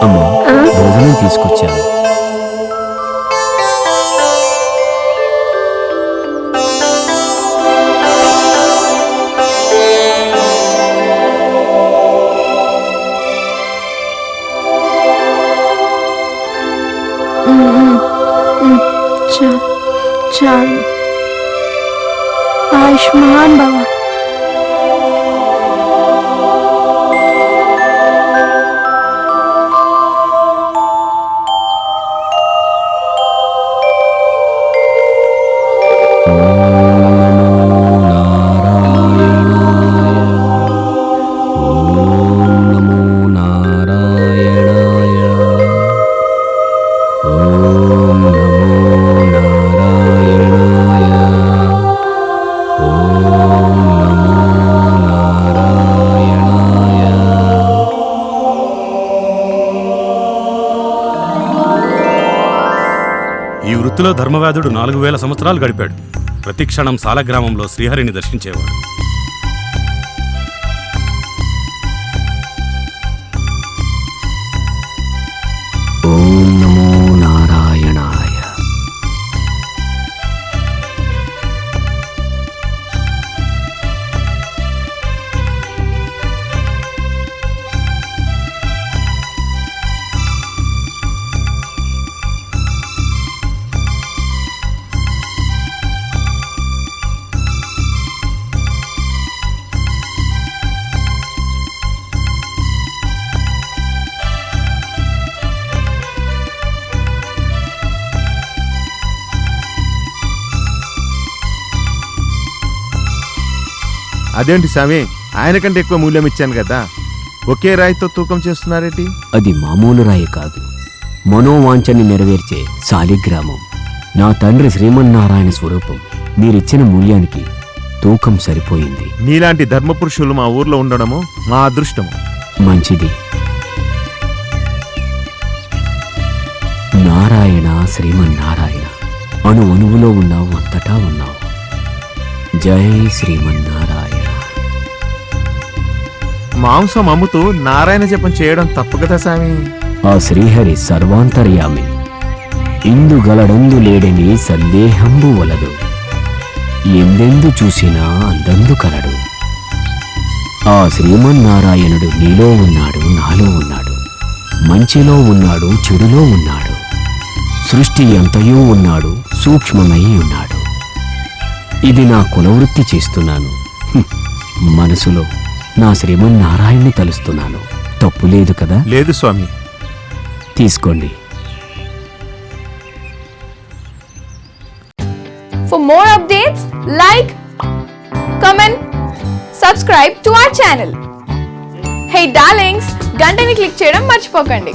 అమ్మా, భోజనం తీసుకొచ్చాను. చాలు. ఆయుష్మాన్ భవ. ఈ వృత్తిలో ధర్మవ్యాధుడు 4000 సంవత్సరాలు గడిపాడు. ప్రతి క్షణం సాలగ్రామంలో శ్రీహరిని దర్శించేవాడు. ఓం నమో నారాయణాయ. అదేంటి స్వామి, ఆయన కంటే ఎక్కువ మూల్యం ఇచ్చాను కదా, ఒకే రాయితో తూకం చేస్తున్నారేంటి? అది మామూలు రాయి కాదు, మనోవాంఛని నెరవేర్చే శాలిగ్రామం. నా తండ్రి శ్రీమన్నారాయణ స్వరూపం. మీరిచ్చిన మూల్యానికి తూకం సరిపోయింది. నీలాంటి ధర్మపురుషులు మా ఊర్లో ఉండడము మా అదృష్టము. మంచిది. నారాయణ శ్రీమన్నారాయణ, అణు అణువులో ఉన్నావు, అంతటా ఉన్నావు. జై శ్రీమన్నారాయణ. మాంసం అమ్ముతూ నారాయణ జపం చేయడం తప్పు కదా స్వామి? ఆ శ్రీహరి సర్వాంతర్యామి. ఇందుగలడందు లేడని సందేహంబు వలదు. ఎందెందు చూసినా అందందు కలడు. ఆ శ్రీమన్నారాయణుడు నీలో ఉన్నాడు, నాలో ఉన్నాడు. మంచిలో ఉన్నాడు, చెడులో ఉన్నాడు. సృష్టి ఎంతయో ఉన్నాడు, సూక్ష్మమై ఉన్నాడు. ఇది నా కులవృత్తి చేస్తున్నాను. మనసులో నా శ్రీమన్నారాయణ్ణి తలుస్తున్నాను. తప్పు లేదు కదా? లేదు స్వామి. తీసుకోండి. For more updates, like, comment, subscribe to our channel. Hey darlings, గంటని click చేయడం మర్చిపోకండి.